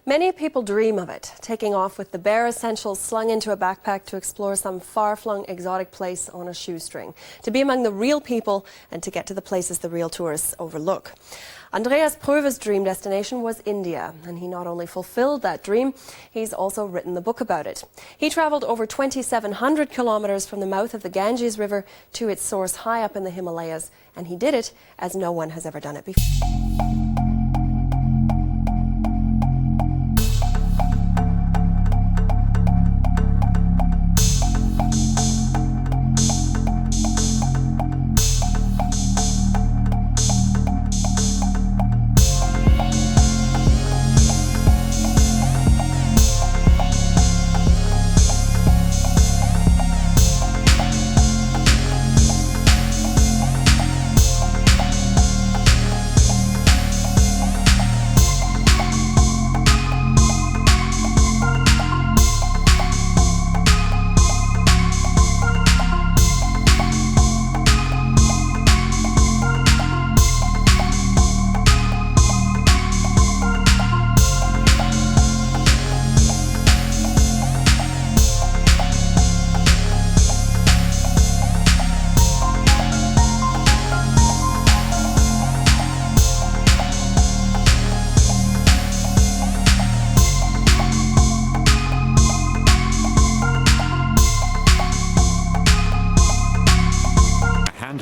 Many people dream of it, taking off with the bare essentials slung into a backpack to explore some far-flung exotic place on a shoestring, to be among the real people and to get to the places the real tourists overlook. Andreas Pröve's dream destination was India, and he not only fulfilled that dream, he's also written the book about it. He travelled over 2,700 kilometres from the mouth of the Ganges River to its source high up in the Himalayas, and he did it as no one has ever done it before.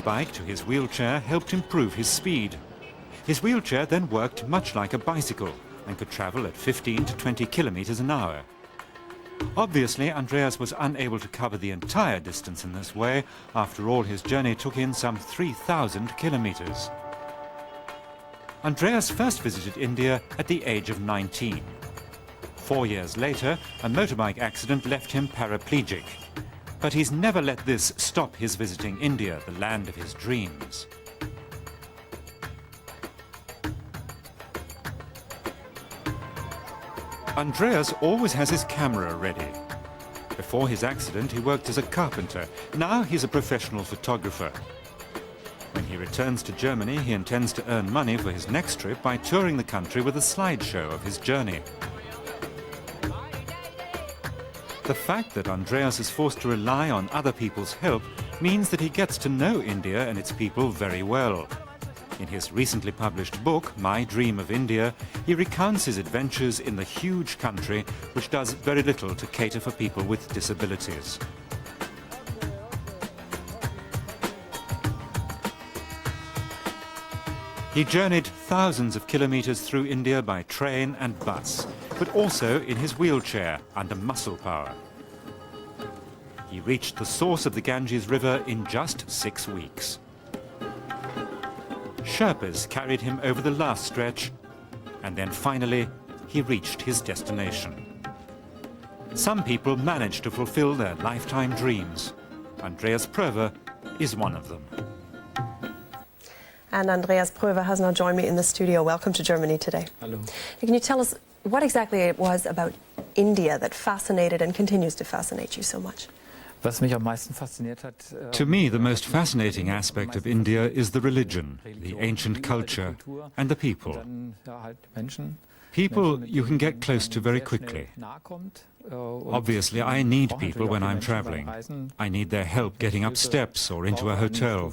Bike to his wheelchair helped improve his speed. His wheelchair then worked much like a bicycle and could travel at 15 to 20 kilometers an hour. Obviously, Andreas was unable to cover the entire distance in this way. After all, his journey took in some 3,000 kilometers. Andreas first visited India at the age of 19. 4 years later, a motorbike accident left him paraplegic. But he's never let this stop his visiting India, the land of his dreams. Andreas always has his camera ready. Before his accident, he worked as a carpenter. Now he's a professional photographer. When he returns to Germany, he intends to earn money for his next trip by touring the country with a slideshow of his journey. The fact that Andreas is forced to rely on other people's help means that he gets to know India and its people very well. In his recently published book, My Dream of India, he recounts his adventures in the huge country which does very little to cater for people with disabilities. He journeyed thousands of kilometers through India by train and bus, but also in his wheelchair under muscle power. He reached the source of the Ganges River in just 6 weeks. Sherpas carried him over the last stretch, and then finally he reached his destination. Some people manage to fulfill their lifetime dreams. Andreas Pröve is one of them. And Andreas Pröve has now joined me in the studio. Welcome to Germany today. Hello. Can you tell us what exactly it was about India that fascinated and continues to fascinate you so much? To me, the most fascinating aspect of India is the religion, the ancient culture, and the people. People you can get close to very quickly. Obviously, I need people when I'm traveling. I need their help getting up steps or into a hotel.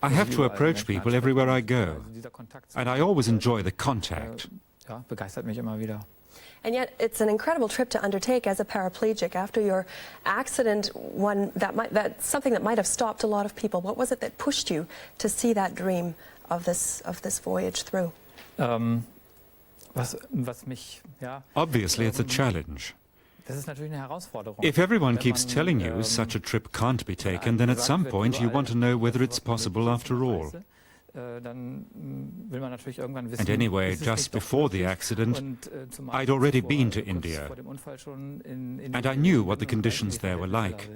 I have to approach people everywhere I go, and I always enjoy the contact. And yet, it's an incredible trip to undertake as a paraplegic after your accident. That's something that might have stopped a lot of people. What was it that pushed you to see that dream of this voyage through? Obviously, it's a challenge. If everyone keeps telling you such a trip can't be taken, then at some point you want to know whether it's possible after all. And anyway, just before the accident, I'd already been to India, and I knew what the conditions there were like.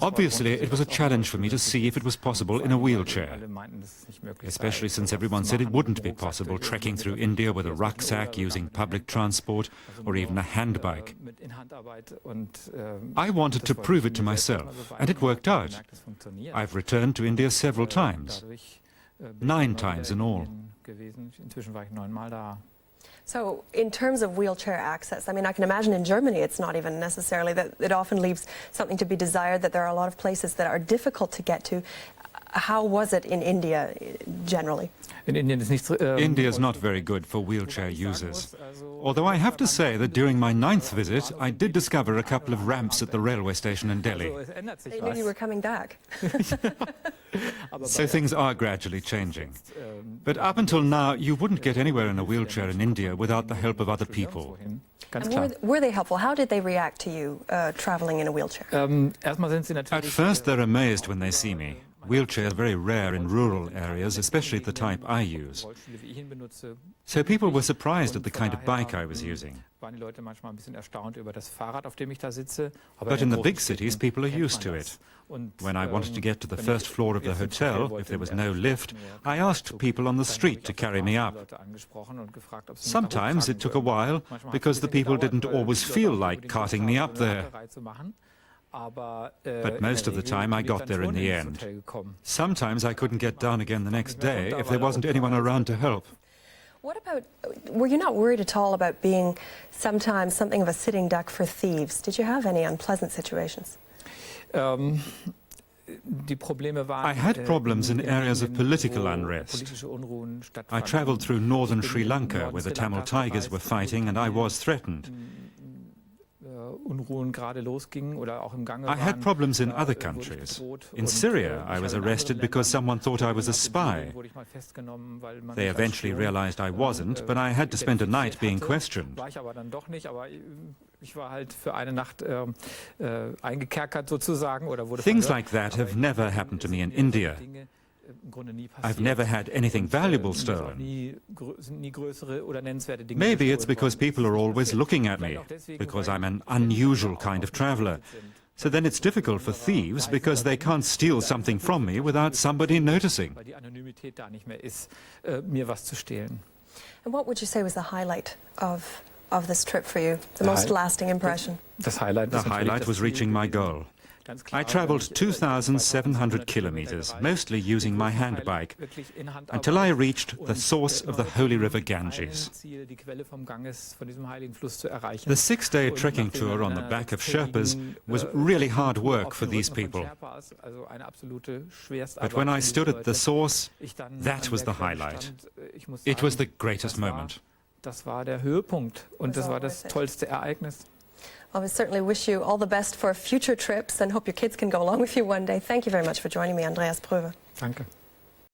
Obviously, it was a challenge for me to see if it was possible in a wheelchair, especially since everyone said it wouldn't be possible trekking through India with a rucksack, using public transport, or even a handbike. I wanted to prove it to myself, and it worked out. I've returned to India several times. 9 times in all. Inzwischen war ich 9-mal da. So in terms of wheelchair access, I mean, I can imagine in Germany it's not even necessarily that it often leaves something to be desired, that there are a lot of places that are difficult to get to. How was it in India generally? In Indien ist nichts, India is not very good for wheelchair users. Although I have to say that during my 9th visit, I did discover a couple of ramps at the railway station in Delhi. Es ändert sich They knew was. you were coming back. So things are gradually changing. But up until now, you wouldn't get anywhere in a wheelchair in India without the help of other people. Ganz And klar. were they helpful? How did they react to you traveling in a wheelchair? Erstmal sind sie At natürlich first, they're amazed when they see me. Wheelchairs are very rare in rural areas, especially the type I use. Rollstühle, wie ich ihn benutze. So people were surprised at the kind of bike I was using. Waren die Leute manchmal ein bisschen erstaunt über das Fahrrad, auf dem ich da sitze. Aber But in the großen big cities, Städten people are kennt used man to das. it. Und, When I wanted to get to the wenn first ich floor of the erst ins hotel, wollte, if there was im no ersten lift, Stock, I asked people on the dann street wurde to ich auf carry der me Straße up. Leute angesprochen und gefragt, ob sie mich da Sometimes it hochtragen took a würden. while Manchmal hat because es the ein bisschen people gedauert, didn't weil always die Leute feel auch like unbedingt carting Lust me haben, up so eine there. Wanderei zu machen. Aber, But most of the time I got there in the end. Sometimes I couldn't get down again the next day if there wasn't anyone around to help. What about, were you not worried at all about being sometimes something of a sitting duck for thieves? Did you have any unpleasant situations? Die Probleme waren, I had problems in areas of political unrest. politische Unruhen I stattfanden. travelled through northern Sri Lanka, Norden where the Sri Tamil Lankas tigers were bereist, fighting, and I was threatened. Unruhen gerade losgingen oder auch im Gange I had waren, problems in da other wurde ich countries. bedroht In und, Syria, ich I was habe in arrested anderen because someone thought I was a Ländern, spy. wurde ich mal festgenommen, weil man They mich als eventually Spion, realized I wasn't, but I had to spend a night being hatte. questioned. War ich aber dann doch nicht, aber ich war halt für eine Nacht eingekerkert sozusagen oder wurde Things verhört. like that Aber have never happened to me in India. Dinge im Grunde nie I've passiert. never had anything Und, valuable mir ist auch stolen. sind nie größere oder nennenswerte Dinge Maybe it's gestohlen because worden. people are always looking at me, Vielleicht auch deswegen, because weil I'm an viele unusual auch kind of auf mich traveller. gerichtet sind. So then it's difficult for thieves because they can't steal something from me without somebody noticing. Weil die Anonymität da nicht mehr ist, mir was zu stehlen. And what would you say was the highlight of this trip for you? The most lasting impression? Das Highlight, The ist natürlich highlight das was Ziel reaching my gewesen. goal. Ganz klar, I travelled wenn ich, 2,700 kilometers, mostly using my handbike, until I reached the source of the holy river Ganges. Die Quelle vom Ganges, von diesem heiligen Fluss zu erreichen. The 6-day trekking tour on the back of Sherpas was really hard work for these people. But when I stood at the source, that was the highlight. It was the greatest moment. Das war der Höhepunkt und das war das tollste Ereignis. Well, we certainly wish you all the best for future trips and hope your kids can go along with you one day. Thank you very much for joining me, Andreas Pröwe. Danke.